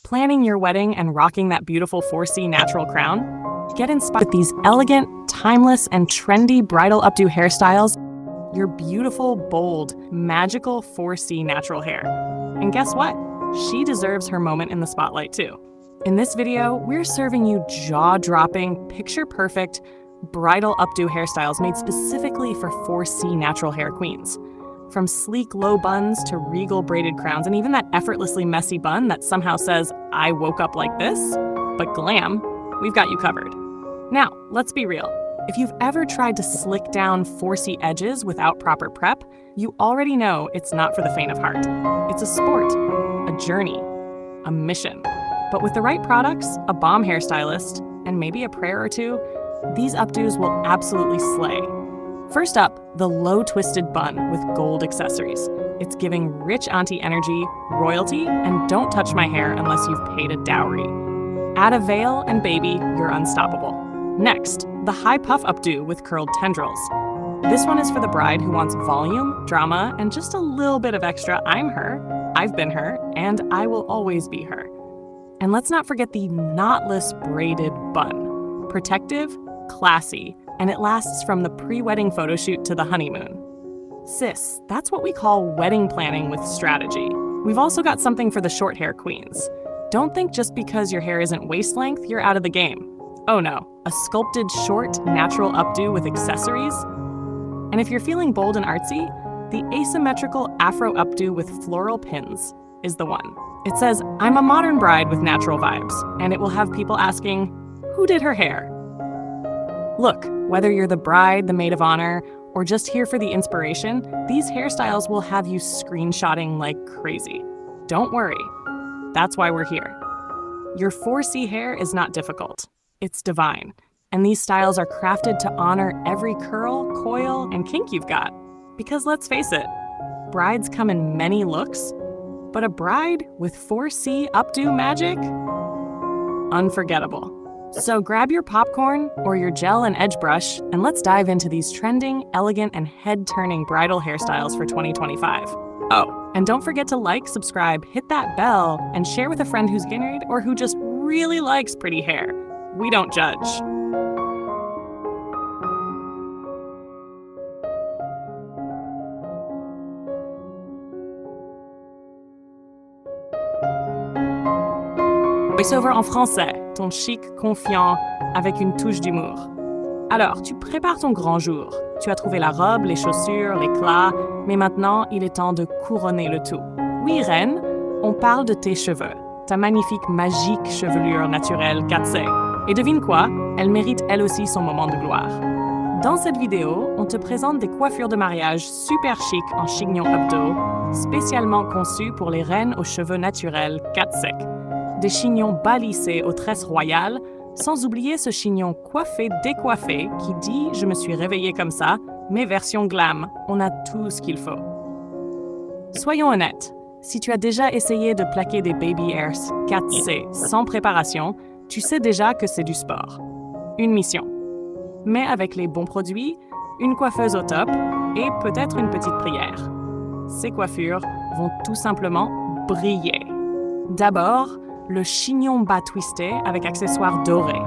Planning your wedding and rocking that beautiful 4C natural crown? Get inspired with these elegant, timeless, and trendy bridal updo hairstyles. Your beautiful, bold, magical 4C natural hair. And guess what? She deserves her moment in the spotlight too. In this video, we're serving you jaw-dropping, picture-perfect bridal updo hairstyles made specifically for 4C natural hair queens. From sleek low buns to regal braided crowns, and even that effortlessly messy bun that somehow says, I woke up like this, but glam, we've got you covered. Now, let's be real. If you've ever tried to slick down 4C edges without proper prep, you already know it's not for the faint of heart. It's a sport, a journey, a mission. But with the right products, a bomb hairstylist, and maybe a prayer or two, these updos will absolutely slay. First up, the low twisted bun with gold accessories. It's giving rich auntie energy, royalty, and don't touch my hair unless you've paid a dowry. Add a veil and baby, you're unstoppable. Next, the high puff updo with curled tendrils. This one is for the bride who wants volume, drama, and just a little bit of extra I'm her, I've been her, and I will always be her. And let's not forget the knotless braided bun. Protective, classy, and it lasts from the pre-wedding photo shoot to the honeymoon. Sis, that's what we call wedding planning with strategy. We've also got something for the short hair queens. Don't think just because your hair isn't waist length, you're out of the game. Oh no, a sculpted short, natural updo with accessories? And if you're feeling bold and artsy, the asymmetrical afro updo with floral pins is the one. It says, I'm a modern bride with natural vibes, and it will have people asking, who did her hair? Look, whether you're the bride, the maid of honor, or just here for the inspiration, these hairstyles will have you screenshotting like crazy. Don't worry, that's why we're here. Your 4C hair is not difficult, it's divine, and these styles are crafted to honor every curl, coil, and kink you've got. Because let's face it, brides come in many looks, but a bride with 4C updo magic? Unforgettable. So grab your popcorn or your gel and edge brush, and let's dive into these trending, elegant, and head-turning bridal hairstyles for 2025. Oh, and don't forget to like, subscribe, hit that bell, and share with a friend who's getting married or who just really likes pretty hair. We don't judge. Voice-over en français, ton chic confiant avec une touche d'humour. Alors, tu prépares ton grand jour. Tu as trouvé la robe, les chaussures, l'éclat, mais maintenant, il est temps de couronner le tout. Oui, reine, on parle de tes cheveux, ta magnifique, magique chevelure naturelle 4C. Et devine quoi? Elle mérite elle aussi son moment de gloire. Dans cette vidéo, on te présente des coiffures de mariage super chic en chignon updo, spécialement conçues pour les reines aux cheveux naturels 4C. Des chignons bas lissés aux tresses royales, sans oublier ce chignon coiffé-décoiffé qui dit « Je me suis réveillée comme ça », mais version glam, on a tout ce qu'il faut. Soyons honnêtes, si tu as déjà essayé de plaquer des baby hairs 4C sans préparation, tu sais déjà que c'est du sport. Une mission. Mais avec les bons produits, une coiffeuse au top et peut-être une petite prière. Ces coiffures vont tout simplement briller. D'abord, le chignon bas twisté avec accessoires dorés.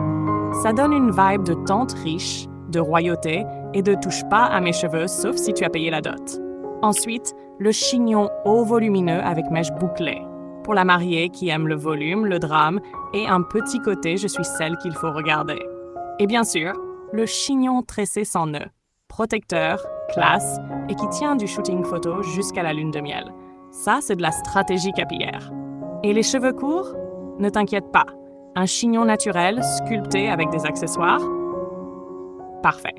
Ça donne une vibe de tante riche, de royauté et de touche pas à mes cheveux sauf si tu as payé la dot. Ensuite, le chignon haut volumineux avec mèches bouclées. Pour la mariée qui aime le volume, le drame et un petit côté je suis celle qu'il faut regarder. Et bien sûr, le chignon tressé sans nœud, protecteur, classe et qui tient du shooting photo jusqu'à la lune de miel. Ça, c'est de la stratégie capillaire. Et les cheveux courts? Ne t'inquiète pas, un chignon naturel sculpté avec des accessoires? Parfait.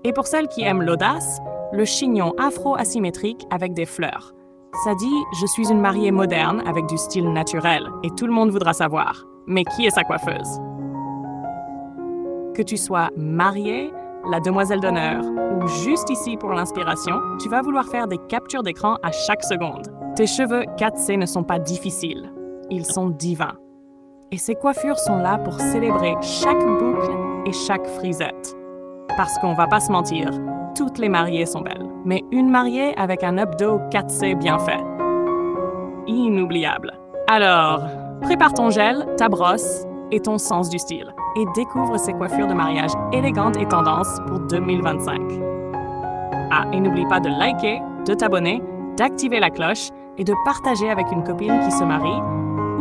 Et pour celles qui aiment l'audace, le chignon afro-asymétrique avec des fleurs. Ça dit « Je suis une mariée moderne avec du style naturel » et tout le monde voudra savoir. Mais qui est sa coiffeuse? Que tu sois mariée, la demoiselle d'honneur ou juste ici pour l'inspiration, tu vas vouloir faire des captures d'écran à chaque seconde. Tes cheveux 4C ne sont pas difficiles, ils sont divins. Et ces coiffures sont là pour célébrer chaque boucle et chaque frisette. Parce qu'on va pas se mentir, toutes les mariées sont belles, mais une mariée avec un updo 4C bien fait. Inoubliable. Alors, Prépare ton gel, ta brosse et ton sens du style et découvre ces coiffures de mariage élégantes et tendances pour 2025. Ah, et n'oublie pas de liker, de t'abonner, d'activer la cloche et de partager avec une copine qui se marie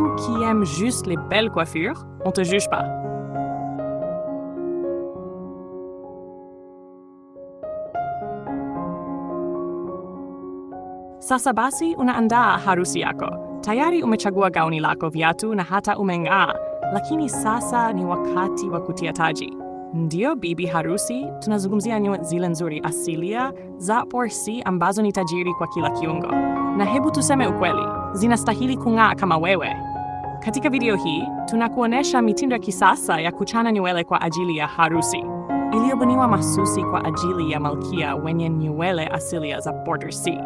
ou qui aime juste les belles coiffures. On te juge pas. Sasa basi unaandaa harusi yako. Tayari umechagua gauni lako, viatu na hata umeng'aa, lakini sasa ni wakati wa kutia taji. Ndio bibi harusi, tunazungumzia nywele zile nzuri asilia za porsi ambazo ni tajiri kwa kila kiungo. Na hebu tuseme ukweli, zinastahili kung'aa kama wewe. Katika video hii, tunakuonesha mitindo ya kisasa ya kuchana nywele kwa ajili ya harusi, iliyobuniwa mahsusi kwa ajili ya malkia wenye nywele asilia za porsi.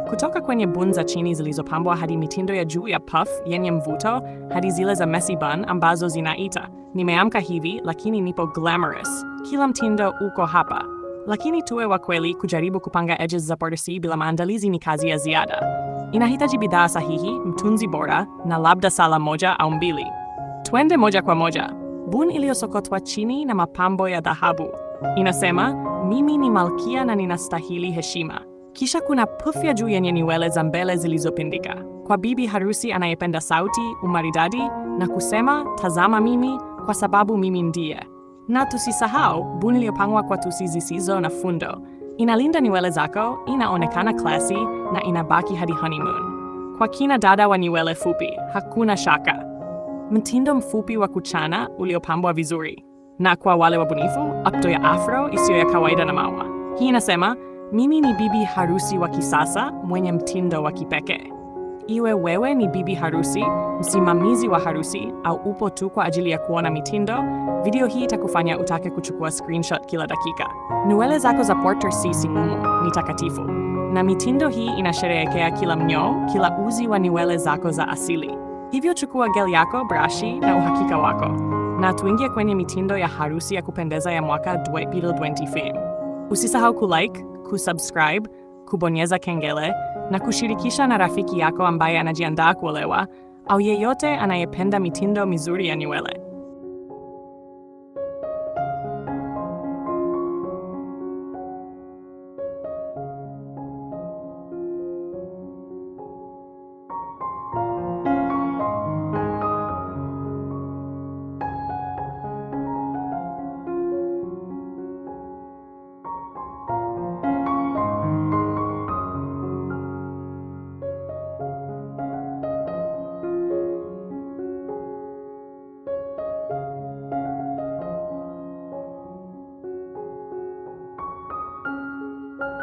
Kutoka kwenye buns za chini zilizopambwa hadi mitindo ya juu ya puff yenye mvuto hadi zile za messy bun ambazo zinaita nimeamka hivi lakini nipo glamorous. Kila mtindo uko hapa. Lakini tuwe wa kweli, kujaribu kupanga edges za porsi bila maandalizi ni kazi ya ziada. Inahitaji bidhaa sahihi, mtunzi bora na labda sala moja au mbili. Twende moja kwa moja. Bun iliyosokotwa chini na mapambo ya dhahabu. Inasema, mimi ni malkia na ninastahili heshima. Kisha kuna puff ya juu yenye nywele za mbele zilizopindika. Kwa bibi harusi anayependa sauti, umaridadi na kusema, tazama mimi kwa sababu mimi ndiye. Na tusisahau bun iliyopangwa kwa tusi zisizo na fundo. Inalinda nywele zako, inaonekana classy na inabaki hadi honeymoon. Kwa kina dada wa nywele fupi, hakuna shaka. Mtindo mfupi wa kuchana uliopambwa vizuri. Na kwa wale wabunifu, updo ya afro isiyo ya kawaida na maua. Hii inasema, mimi ni bibi harusi wa kisasa mwenye mtindo wa kipekee. Iwe wewe ni bibi harusi, msimamizi wa harusi, au upo tu kwa ajili ya kuona mitindo, video hii itakufanya utake kuchukua screenshot kila dakika. Nywele zako za porsi si ngumu, ni takatifu. Na mitindo hii inasherehekea kila mnyoo, kila uzi wa nywele zako za asili. Hivyo chukua gel yako, brashi na uhakika wako. Na tuingie kwenye mitindo ya harusi ya kupendeza ya mwaka 2025. Usisahau kulike, kusubscribe, kubonyeza kengele na kushirikisha na rafiki yako ambaye anajiandaa kuolewa au yeyote anayependa mitindo mizuri ya nywele.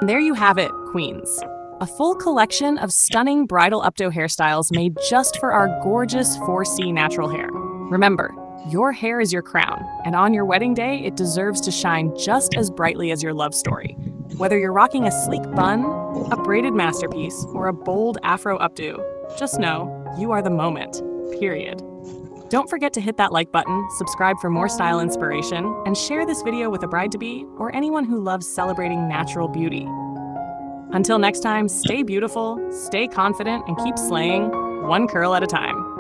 There you have it, queens. A full collection of stunning bridal updo hairstyles made just for our gorgeous 4C natural hair. Remember, your hair is your crown, and on your wedding day, it deserves to shine just as brightly as your love story. Whether you're rocking a sleek bun, a braided masterpiece, or a bold afro updo, just know you are the moment, period. Don't forget to hit that like button, subscribe for more style inspiration, and share this video with a bride-to-be or anyone who loves celebrating natural beauty. Until next time, stay beautiful, stay confident, and keep slaying one curl at a time.